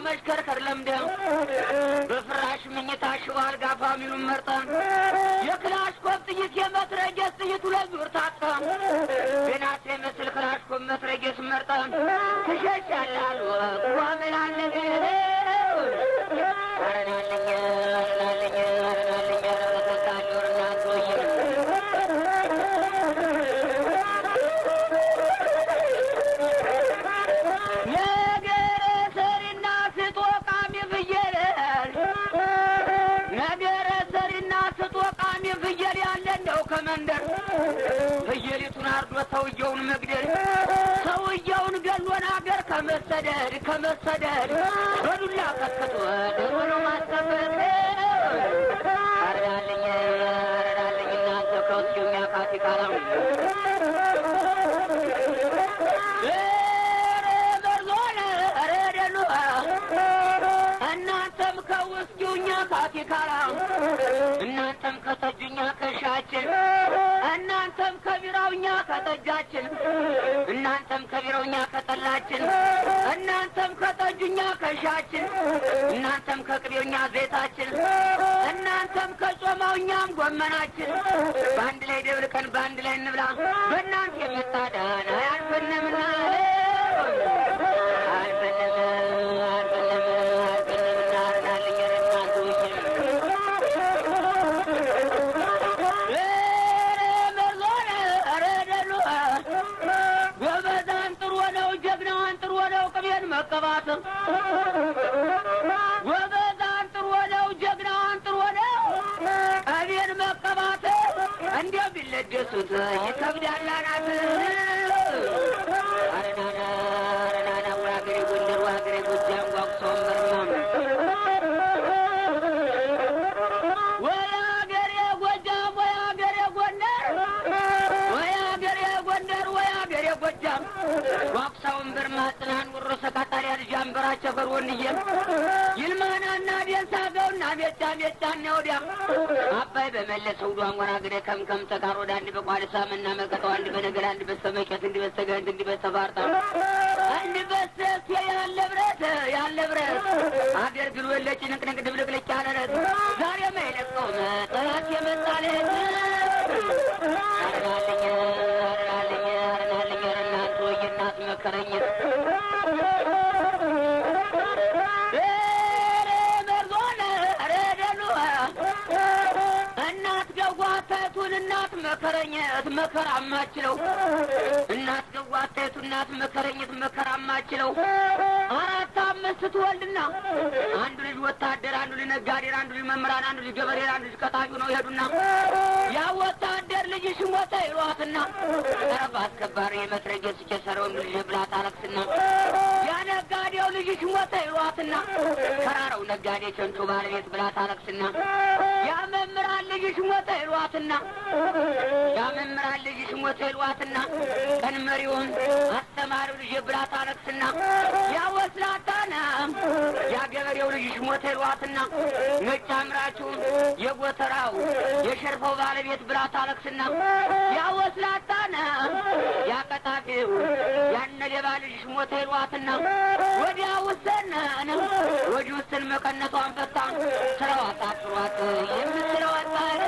መሽከርከር ለምደው በፍራሽ መኝታ ሽዋል ጋፋሚሉን መርጠን የክላሽኮፕ ጥይት የመትረየስ ጥይት ሁለት ዙር ታጠም ቤናት የመስል ክላሽኮፕ መትረየስ መርጠን ትሸሻላሉ ዋመላለገ አረናለኝ አረናለኝ አረናለኝ አረናለኝ አረናለኝ ከመንደር ፍየሊቱን አርዶ ሰውየውን መግደል ሰውየውን ገሎን አገር ከመሰደድ በዱላ ቀጥቅጦ ደሮ ማስጠበቅ አረዳልኝ እናንተ ከውስጥ የሚያካት ይቃላም እናንተም ከውስጡኛ ካቲካላ እናንተም ከተጁኛ ከሻችን እናንተም ከቢራውኛ ከጠጃችን እናንተም ከቢራውኛ ከጠላችን እናንተም ከተጁኛ ከሻችን እናንተም ከቅቤውኛ ዘይታችን እናንተም ከጾማውኛም ጎመናችን በአንድ ላይ ደብልቀን በአንድ ላይ እንብላ በእናንተ የመጣዳን አያልፈንምና መቀባትም ወበዛን ጥሩ ነው ጀግናዋን ጥሩ ነው አቤን መቀባት እንዲያው ቢለደሱት ይከብዳላናት አረናና አረናና ዋገሬ ጎንደር ዋገሬ ጎጃም ጓጉሶም በርማም ወያገሬ ጎጃም ወያገሬ ጎንደር ወያገሬ ጎንደር ወያገሬ ጎጃም ጓጉሶም በርማ ጽናን ወሮ ሰካታሪ ጃምበራቸው በርወንየም ይልማናና ዲንሳገውና ቤጫና ወዲያ አባይ በመለሰው ዷንጓራ ግደ ከምከም ተካሮዳ አንድ በቋልሳምና መቀጠው አንድ በነገር አንድ በሰመቀት እንዲ በሰገንት እንዲ በተባርታ አንድ በሰስ ያለ ብረት አገር ግል ወለጭ ንቅንቅ ድብልቅልቅ ያለረት ዛሬ ማይለቀው መጣት የመጣለት አረናለኝ እናንተ ወይናት መከረኝ እናት ገዋታቱን እናት መከረኝት መከራማችለው እናት ገዋታቱ እናት መከረኝት መከራማችለው አራት አምስት ትወልድና አንዱ ልጅ ወታደር አንዱ ልጅ ነጋዴ አንዱ ልጅ መምህራን አንዱ ልጅ ገበሬ አንዱ ልጅ ቀጣዩ ነው ይሄዱና ያ ወታደር ልጅ ሽሞታ ይሏትና ተረባ አስከባሪ የመትረየስ ሲሰራው ልጅ ብላ ታለቅስና ያ ነጋዴው ልጅ ሽሞታ ይሏትና ከራራው ነጋዴ ቸንቶ ባለቤት ብላ ታለቅስና ያ መምህራን ልጅ ሽሞታ ይሏትና ያ መምህራን ልጅ ሽሞታ ይሏትና ቀን መሪውን አስተማሪው ልጅ ብላ ታለቅስና ያ ወስላታና ያ ገበሬው ልጅ ሽሞታ ይሏትና ነጭ አምራቹን የጎተራው የሸርፈው ባለቤት ብላ ታለቅስና ያ ወስላታና ያ ቀጣፊው ያን ሌባ ልጅ ሽሞታ ይሏትና ወዲያ ውሰናና ወዲህ ውስን መቀነቷን ፈታ ስራዋ ታጥሯት የምትለው አጣረ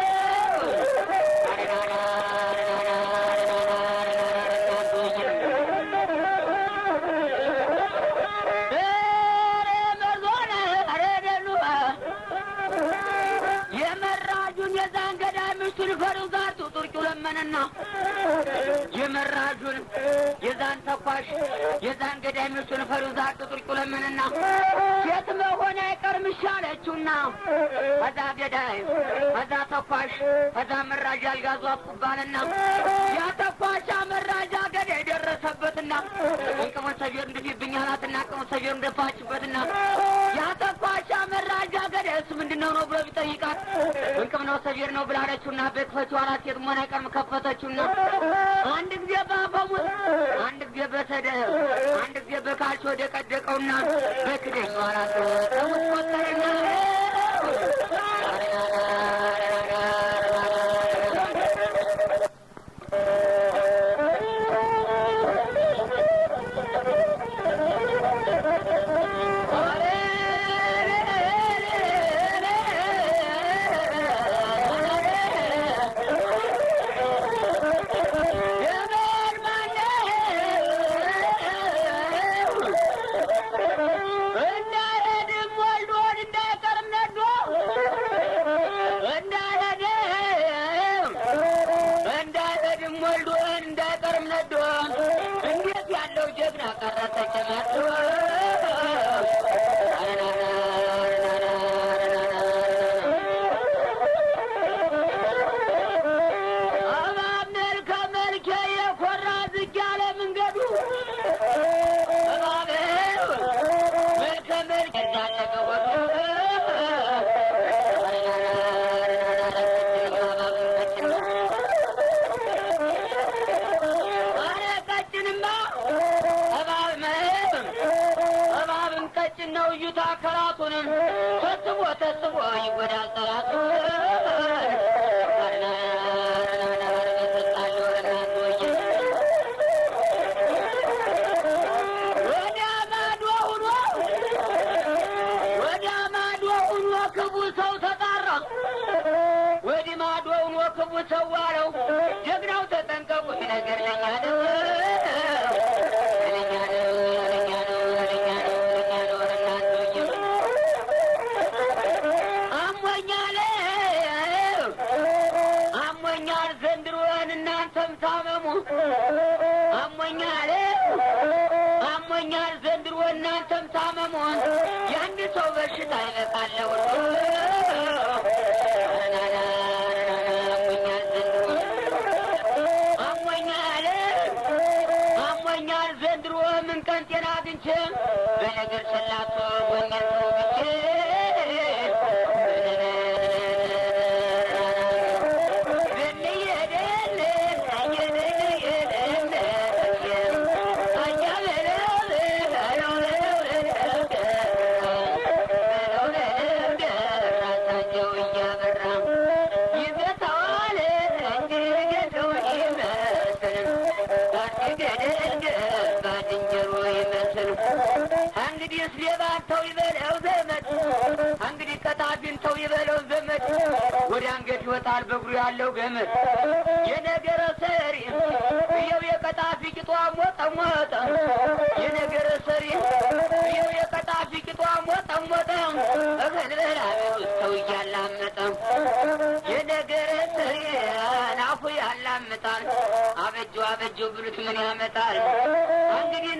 ለመነና የመራዡን የዛን ተኳሽ የዛን ገዳይ ሚስቱን ፈሩዛ ጥጥርቁ ለመነና ሴት መሆን አይቀርም አለችውና ከዛ ገዳይ ከዛ ተኳሽ ከዛ መራዣ አልጋዟት ቁባልና ያ ተኳሽ መራዣ ገዳይ ደረሰበትና እንቅሞ ሰጀር እንድትብኛላትና እንቅሞ ሰጀር እንደፋችበትና ያ ተኳሽ መራዣ ገዳይ እሱ ምንድነው ነው ብሎ ቢጠይቃት እንቅም ነው ሰጀር ነው ብላለችውና በክፈችው አላት ሴት መሆን አይቀርም ከፈተችውና አንድ ጊዜ ባፈሙት አንድ ጊዜ በሰደ አንድ ጊዜ በካልቾ ደቀደቀውና በክደኝ አላት ተውቆጠረና ነው ይታ ከራቱንም ተስቦ ይወዳል ጠላቱ ወደ ማዶ ሆኖ ክቡ ሰው ተጣራ ወደ ማዶ ሆኖ ክቡ ሰው አለው ጀግናው ተጠንቀቁ ነገር ለኛለ አሞኛል ዘንድሮ እናንተም ታመሙን የአንድ ሰው በሽታ ይበቃለው አሞኛል ዘንድሮ ምን ቀን ጤና አግኝቼ በነገር ሰላቶ ወኛል ብቼ እንግዲህ ስሌባንተው ይበለው ዘመድ እንግዲህ ቀጣፊንተው ይበለው ዘመድ ወደ አንገት ይወጣል በእግሩ ያለው ገመድ የነገረ ሰሪ ይኸው የቀጣፊ ቂጧ ሞጠ የነገረ ሰሪ ይኸው የቀጣፊ ቂጧ ሞጠ እህል በላ ሰው እያላመጠ የነገረ ሰሪ ናፉ ያላምጣል አበጀው ብሉት ምን ያመጣል እንግዲህ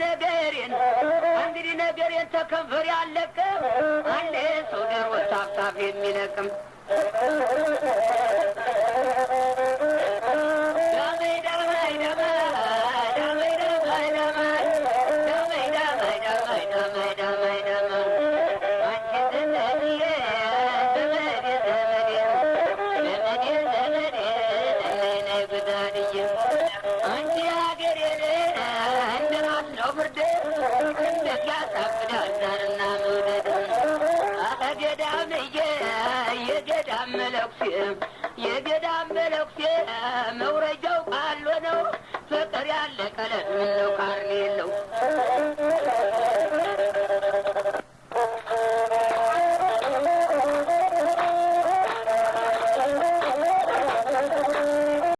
ነገሬን ተከንፈር ያለቅም አለ ሰው ደሮ ታፍታፍ የሚለቅም የገዳም መለኩሴ